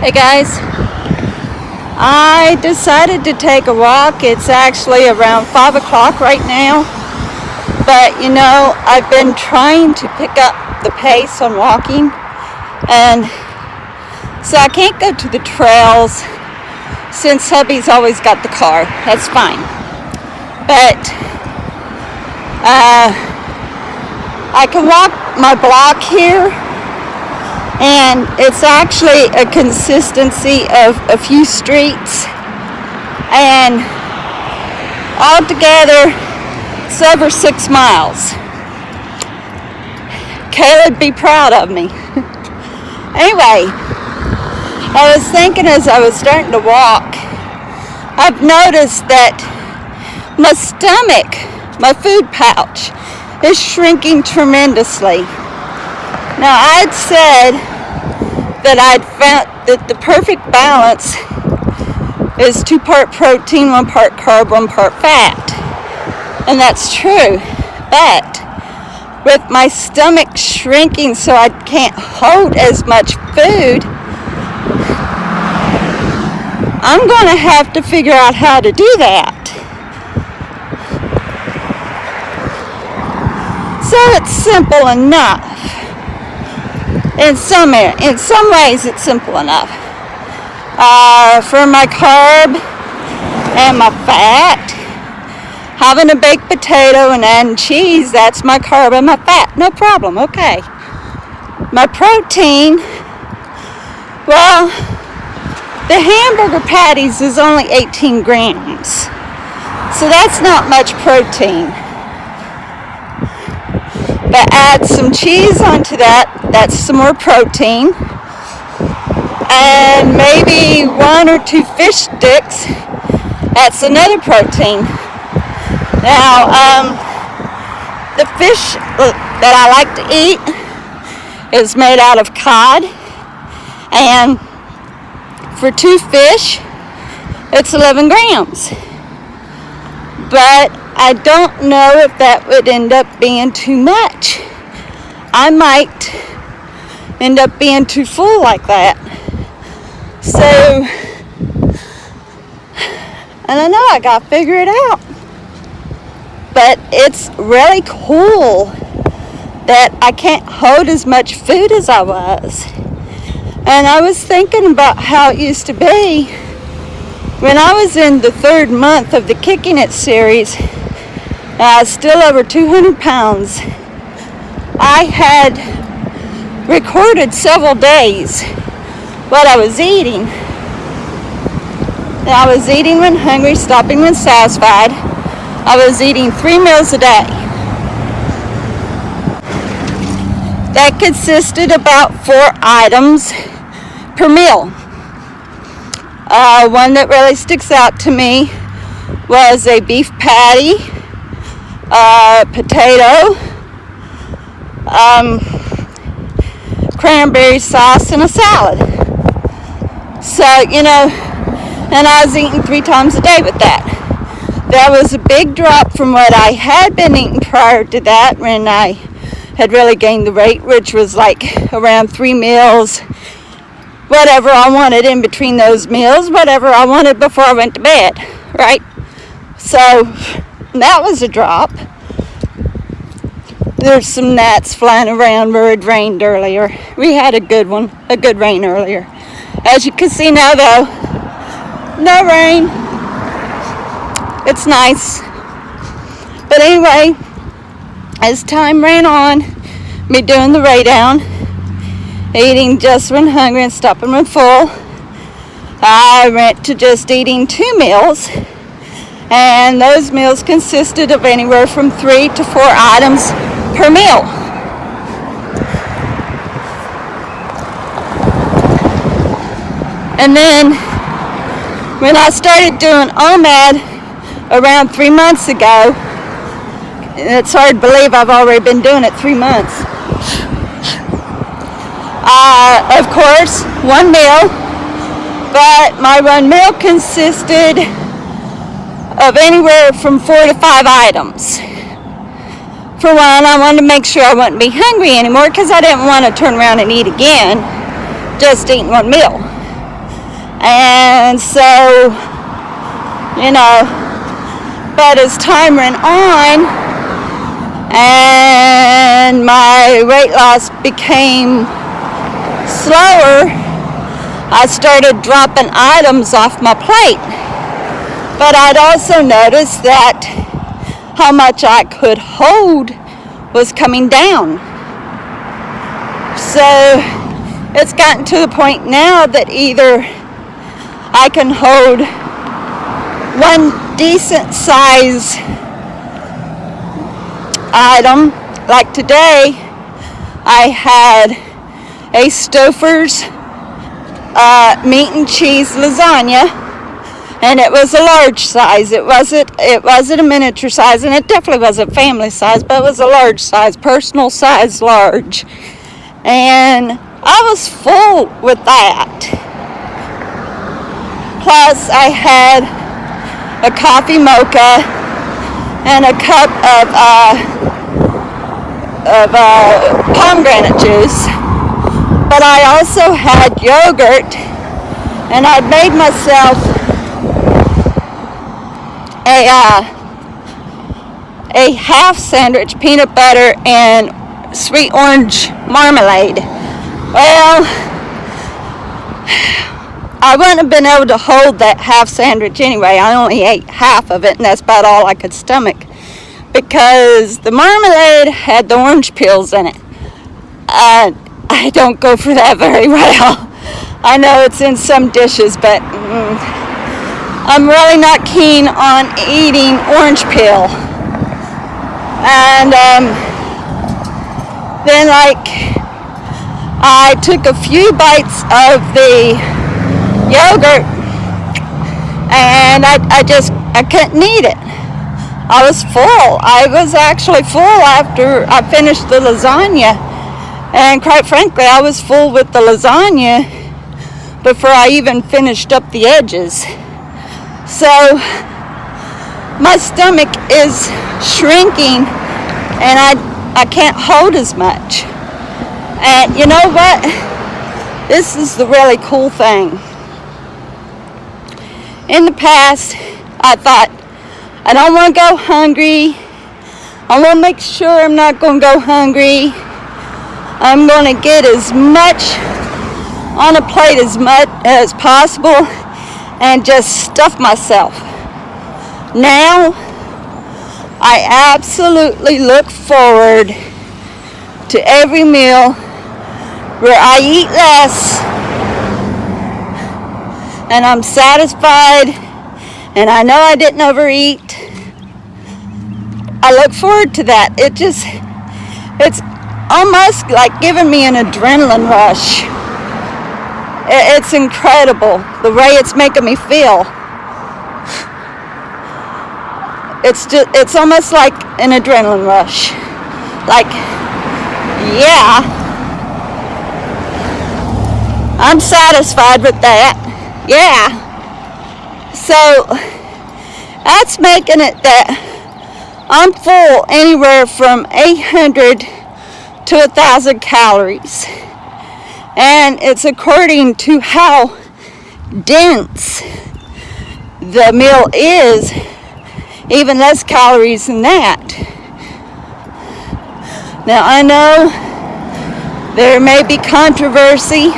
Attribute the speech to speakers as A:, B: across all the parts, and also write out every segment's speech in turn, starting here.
A: Hey guys, I decided to take a walk. It's actually around 5 o'clock right now, but I've been trying to pick up the pace on walking, and so I can't go to the trails since hubby's always got the car. That's fine, but I can walk my block here, and it's actually a consistency of a few streets, and altogether it's over 6 miles. Kayla'd be proud of me. Anyway, I was thinking as I was starting to walk, I've noticed that my stomach, my food pouch, is shrinking tremendously. Now, I'd said that I'd found that the perfect balance is 2 part protein, 1 part carb, 1 part fat. And that's true. But with my stomach shrinking so I can't hold as much food, I'm going to have to figure out how to do that. So it's simple enough. In some ways, it's simple enough. For my carb and my fat, having a baked potato and adding cheese, that's my carb and my fat. No problem, okay. My protein, well, the hamburger patties is only 18 grams. So that's not much protein. But add some cheese onto that, that's some more protein. And maybe 1 or 2 fish sticks, that's another protein. Now, the fish that I like to eat is made out of cod, and for 2 fish, it's 11 grams. But I don't know if that would end up being too much. I might end up being too full like that. So, I don't know, I gotta figure it out. But it's really cool that I can't hold as much food as I was. And I was thinking about how it used to be when I was in the 3rd month of the Kicking It series. I was still over 200 pounds. I had recorded several days what I was eating. And I was eating when hungry, stopping when satisfied. I was eating 3 meals a day. That consisted about 4 items per meal. One that really sticks out to me was a beef patty, potato, cranberry sauce, and a salad. So, and I was eating 3 times a day with that. That was a big drop from what I had been eating prior to that, when I had really gained the weight, which was like around 3 meals, whatever I wanted in between those meals, whatever I wanted before I went to bed, right? So that was a drop. There's some gnats flying around where it rained earlier. We had a good rain earlier. As you can see now though, no rain. It's nice. But anyway, as time ran on, me doing the lay down, eating just when hungry and stopping when full, I went to just eating 2 meals, and those meals consisted of anywhere from 3 to 4 items per meal. And then when I started doing OMAD around 3 months ago, it's hard to believe I've already been doing it 3 months. Of course, 1 meal, but my 1 meal consisted of anywhere from 4 to 5 items. For one, I wanted to make sure I wouldn't be hungry anymore because I didn't want to turn around and eat again, just eating 1 meal. And so, but as time went on and my weight loss became slower, I started dropping items off my plate. But I'd also noticed that how much I could hold was coming down. So it's gotten to the point now that either I can hold one decent size item, like today I had a Stouffer's meat and cheese lasagna, and it was a large size. It wasn't a miniature size, and it definitely wasn't family size, but it was a large size, personal size large. And I was full with that. Plus I had a coffee mocha and a cup of pomegranate juice. But I also had yogurt, and I'd made myself a half sandwich, peanut butter and sweet orange marmalade. Well, I wouldn't have been able to hold that half sandwich anyway. I only ate half of it, and that's about all I could stomach, because the marmalade had the orange peels in it. I don't go for that very well. I know it's in some dishes, but I'm really not keen on eating orange peel. And then I took a few bites of the yogurt, and I couldn't eat it. I was full. I was actually full after I finished the lasagna. And quite frankly, I was full with the lasagna before I even finished up the edges. So my stomach is shrinking, and I can't hold as much. And you know what? This is the really cool thing. In the past, I thought, I don't want to go hungry. I want to make sure I'm not going to go hungry. I'm going to get as much on a plate as possible and just stuff myself. Now, I absolutely look forward to every meal where I eat less and I'm satisfied and I know I didn't overeat. I look forward to that. It's almost like giving me an adrenaline rush. It's incredible the way it's making me feel. It's almost like an adrenaline rush. Like, yeah, I'm satisfied with that. Yeah. So that's making it that I'm full anywhere from 800 to 1,000 calories. And it's according to how dense the meal is, even less calories than that. Now I know there may be controversy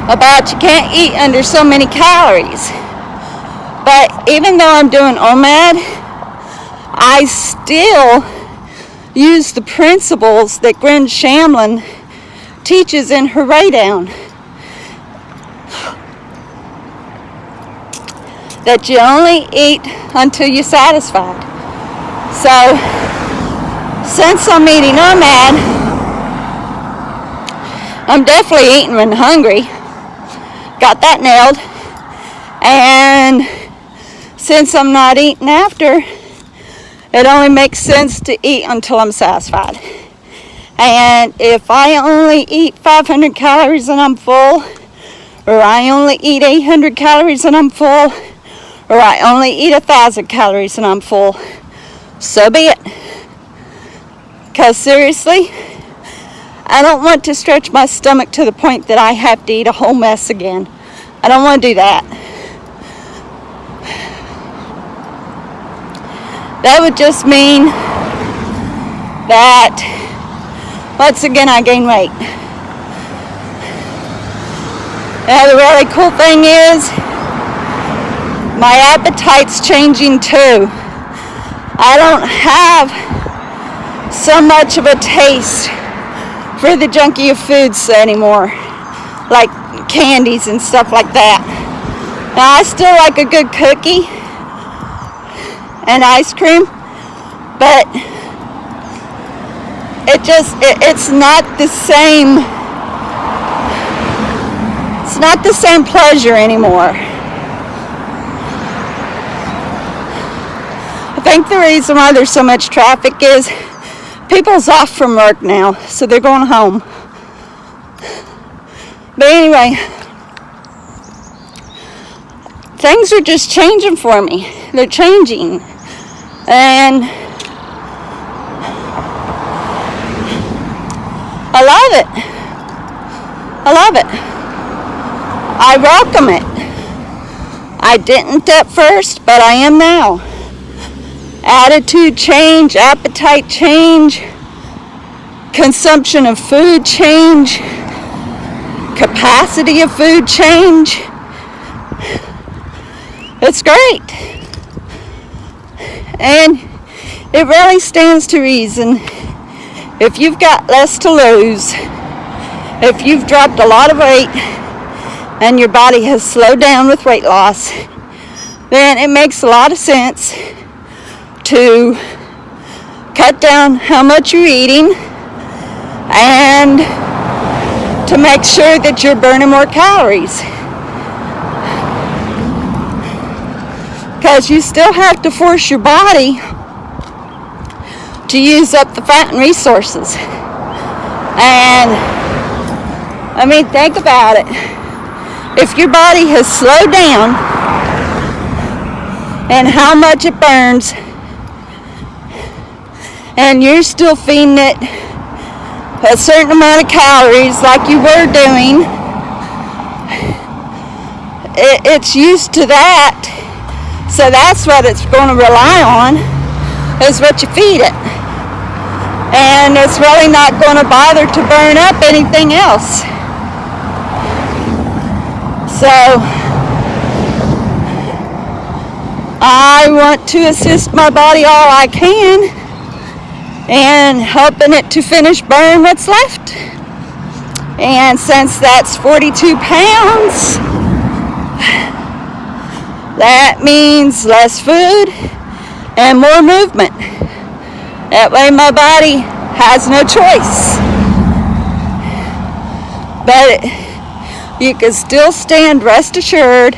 A: about you can't eat under so many calories. But even though I'm doing OMAD, I still use the principles that Gwen Shamlin teaches in her Raydown. That you only eat until you're satisfied. So, since I'm eating OMAD, I'm definitely eating when hungry. Got that nailed. And since I'm not eating after, it only makes sense to eat until I'm satisfied. And if I only eat 500 calories and I'm full, or I only eat 800 calories and I'm full, or I only eat 1,000 calories and I'm full, so be it. Because seriously, I don't want to stretch my stomach to the point that I have to eat a whole mess again. I don't want to do that. That would just mean that once again I gain weight. Now the really cool thing is my appetite's changing too. I don't have so much of a taste for the junkier foods anymore, like candies and stuff like that. Now I still like a good cookie and ice cream, but it's not the same. It's not the same pleasure anymore. I think the reason why there's so much traffic is people's off from work now, so they're going home. But anyway, things are just changing for me. They're changing. And I love it. I love it. I welcome it. I didn't at first, but I am now. Attitude change, appetite change, consumption of food change, capacity of food change. It's great. And it really stands to reason, if you've got less to lose, if you've dropped a lot of weight and your body has slowed down with weight loss, then it makes a lot of sense to cut down how much you're eating and to make sure that you're burning more calories. Because you still have to force your body to use up the fat and resources. And I mean, think about it. If your body has slowed down and how much it burns, and you're still feeding it a certain amount of calories like you were doing, it's used to that. So that's what it's going to rely on, is what you feed it. And it's really not going to bother to burn up anything else. So I want to assist my body all I can and helping it to finish burn what's left. And since that's 42 pounds, that means less food and more movement. That way my body has no choice. But you can still stand rest assured,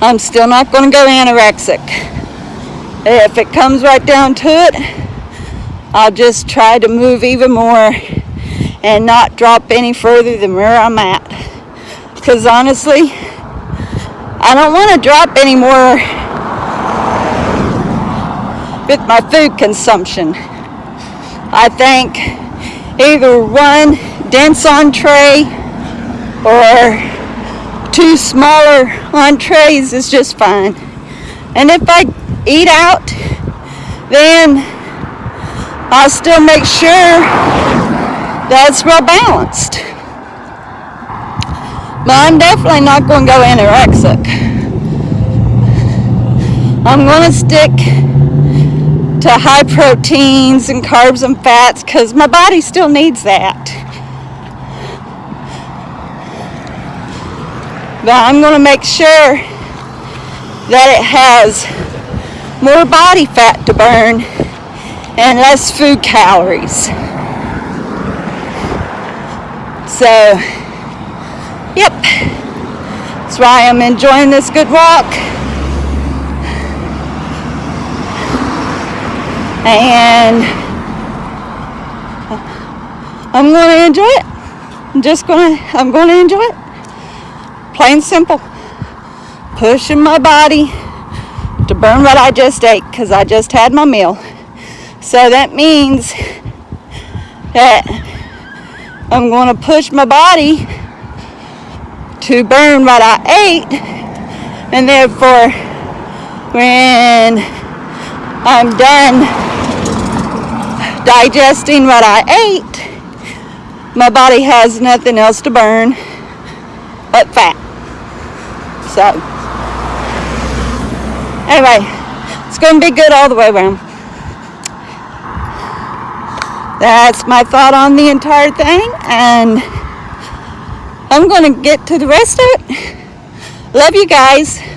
A: I'm still not going to go anorexic. If it comes right down to it, I'll just try to move even more and not drop any further than where I'm at. Because honestly, I don't want to drop any more with my food consumption. I think either one dense entree or two smaller entrees is just fine. And if I eat out, then I'll still make sure that's well balanced. But I'm definitely not going to go anorexic. I'm going to stick to high proteins and carbs and fats because my body still needs that. But I'm going to make sure that it has more body fat to burn and less food calories. So, yep, that's why I'm enjoying this good walk. And I'm going to enjoy it. I'm going to enjoy it. Plain simple. Pushing my body to burn what I just ate because I just had my meal. So that means that I'm going to push my body to burn what I ate, and therefore when I'm done digesting what I ate, my body has nothing else to burn but fat. So anyway, it's going to be good all the way around. That's my thought on the entire thing, and I'm going to get to the rest of it. Love you guys.